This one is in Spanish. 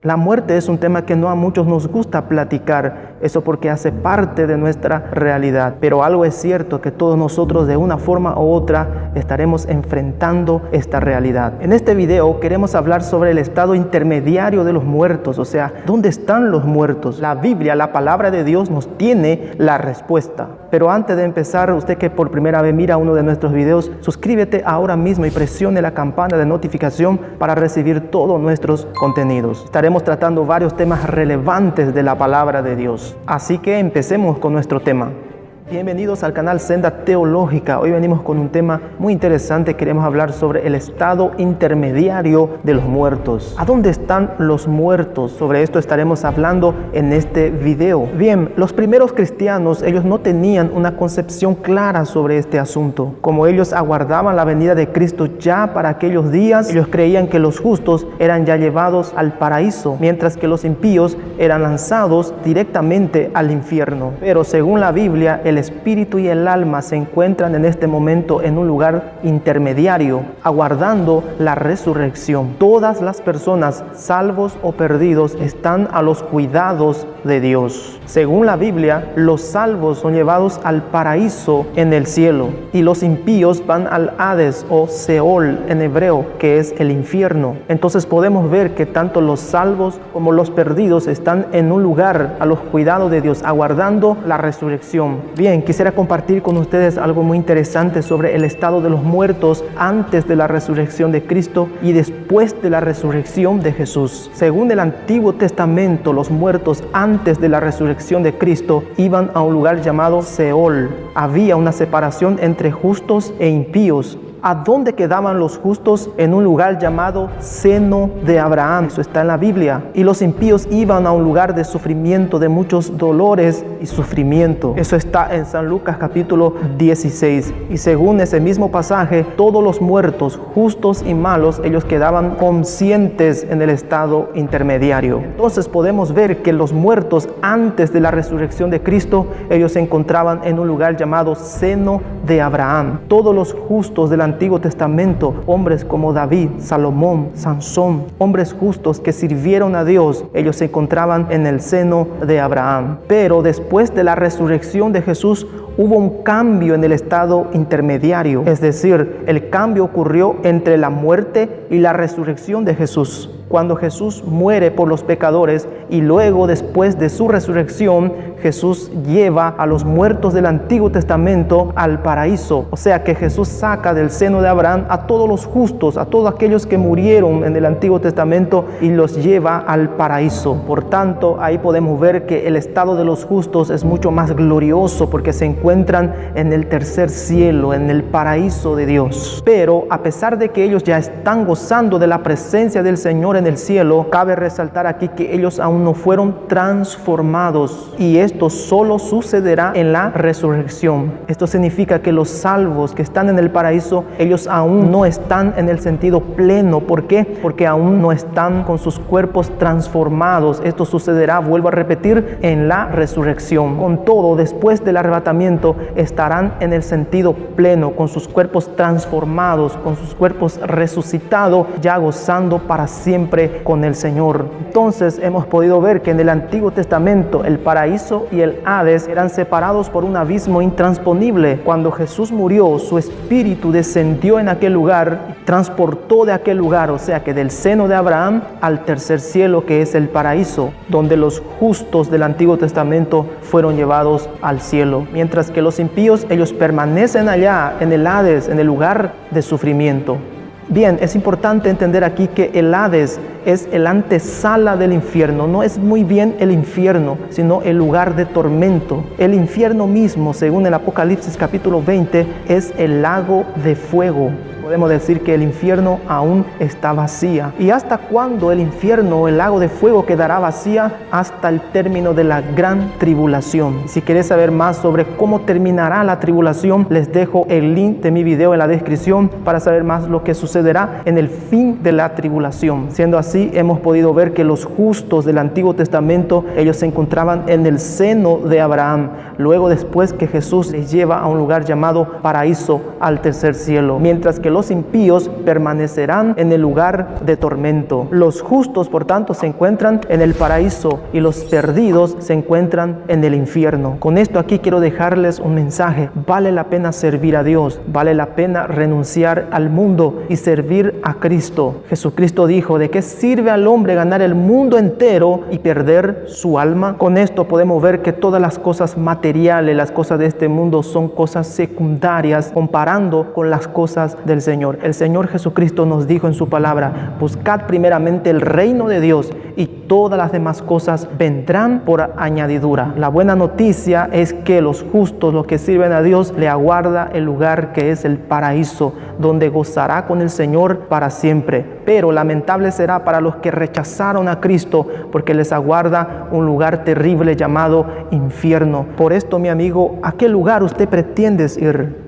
La muerte es un tema que no a muchos nos gusta platicar, eso porque hace parte de nuestra realidad. Pero algo es cierto, que todos nosotros de una forma u otra estaremos enfrentando esta realidad. En este video queremos hablar sobre el estado intermediario de los muertos, o sea, ¿dónde están los muertos? La Biblia, la palabra de Dios, nos tiene la respuesta. Pero antes de empezar, usted que por primera vez mira uno de nuestros videos, suscríbete ahora mismo y presione la campana de notificación para recibir todos nuestros contenidos. Estaremos tratando varios temas relevantes de la palabra de Dios. Así que empecemos con nuestro tema. Bienvenidos al canal Senda Teológica. Hoy venimos con un tema muy interesante. Queremos hablar sobre el estado intermediario de los muertos. ¿A dónde están los muertos? Sobre esto estaremos hablando en este video. Bien, los primeros cristianos, ellos no tenían una concepción clara sobre este asunto. Como ellos aguardaban la venida de Cristo ya para aquellos días, ellos creían que los justos eran ya llevados al paraíso, mientras que los impíos eran lanzados directamente al infierno. Pero según la Biblia, el espíritu y el alma se encuentran en este momento en un lugar intermediario, aguardando la resurrección. Todas las personas, salvos o perdidos, están a los cuidados de Dios. Según la Biblia, los salvos son llevados al paraíso en el cielo y los impíos van al Hades o Seol en hebreo, que es el infierno. Entonces podemos ver que tanto los salvos como los perdidos están en un lugar a los cuidados de Dios, aguardando la resurrección. Bien, quisiera compartir con ustedes algo muy interesante sobre el estado de los muertos antes de la resurrección de Cristo y después de la resurrección de Jesús. Según el Antiguo Testamento, los muertos antes de la resurrección de Cristo iban a un lugar llamado Seol. Había una separación entre justos e impíos. ¿A dónde quedaban los justos? En un lugar llamado seno de Abraham. Eso está en la Biblia. Y los impíos iban a un lugar de sufrimiento, de muchos dolores y sufrimiento. Eso está en San Lucas capítulo 16. Y según ese mismo pasaje, todos los muertos, justos y malos, ellos quedaban conscientes en el estado intermediario. Entonces podemos ver que los muertos antes de la resurrección de Cristo, ellos se encontraban en un lugar llamado seno de Abraham. Todos los justos del Antiguo Testamento, hombres como David, Salomón, Sansón, hombres justos que sirvieron a Dios, ellos se encontraban en el seno de Abraham. Pero después de la resurrección de Jesús, hubo un cambio en el estado intermediario, es decir, el cambio ocurrió entre la muerte y la resurrección de Jesús. Cuando Jesús muere por los pecadores y luego después de su resurrección, Jesús lleva a los muertos del Antiguo Testamento al paraíso. O sea que Jesús saca del seno de Abraham a todos los justos, a todos aquellos que murieron en el Antiguo Testamento y los lleva al paraíso. Por tanto, ahí podemos ver que el estado de los justos es mucho más glorioso porque se encuentran en el tercer cielo, en el paraíso de Dios. Pero a pesar de que ellos ya están gozando de la presencia del Señor en el cielo, cabe resaltar aquí que ellos aún no fueron transformados y esto solo sucederá en la resurrección. Esto significa que los salvos que están en el paraíso, ellos aún no están en el sentido pleno. ¿Por qué? Porque aún no están con sus cuerpos transformados. Esto sucederá, vuelvo a repetir, en la resurrección. Con todo, después del arrebatamiento estarán en el sentido pleno, con sus cuerpos transformados, con sus cuerpos resucitados, ya gozando para siempre con el Señor. Entonces hemos podido ver que en el Antiguo Testamento el paraíso y el Hades eran separados por un abismo intranspondible. Cuando Jesús murió, su espíritu descendió en aquel lugar y transportó de aquel lugar, o sea que del seno de Abraham al tercer cielo, que es el paraíso, donde los justos del Antiguo Testamento fueron llevados al cielo, mientras que los impíos, ellos permanecen allá en el Hades, en el lugar de sufrimiento. Bien, es importante entender aquí que el Hades es el antesala del infierno. No es muy bien el infierno, sino el lugar de tormento. El infierno mismo, según el Apocalipsis capítulo 20, es el lago de fuego. Podemos decir que el infierno aún está vacía. ¿Y hasta cuándo el infierno o el lago de fuego quedará vacía? Hasta el término de la gran tribulación. Si quieres saber más sobre cómo terminará la tribulación, les dejo el link de mi video en la descripción para saber más lo que sucede sucederá en el fin de la tribulación. Siendo así, hemos podido ver que los justos del Antiguo Testamento, ellos se encontraban en el seno de Abraham. Luego, después que Jesús les lleva a un lugar llamado paraíso, al tercer cielo, mientras que los impíos permanecerán en el lugar de tormento. Los justos, por tanto, se encuentran en el paraíso y los perdidos se encuentran en el infierno. Con esto aquí quiero dejarles un mensaje. Vale la pena servir a Dios, vale la pena renunciar al mundo y servir a Cristo. Jesucristo dijo: ¿de qué sirve al hombre ganar el mundo entero y perder su alma? Con esto podemos ver que todas las cosas materiales, las cosas de este mundo, son cosas secundarias comparando con las cosas del Señor. El Señor Jesucristo nos dijo en su palabra: buscad primeramente el reino de Dios y todas las demás cosas vendrán por añadidura. La buena noticia es que los justos, los que sirven a Dios, le aguarda el lugar que es el paraíso, donde gozará con el Señor para siempre. Pero lamentable será para los que rechazaron a Cristo, porque les aguarda un lugar terrible llamado infierno. Por esto, mi amigo, ¿a qué lugar usted pretende ir?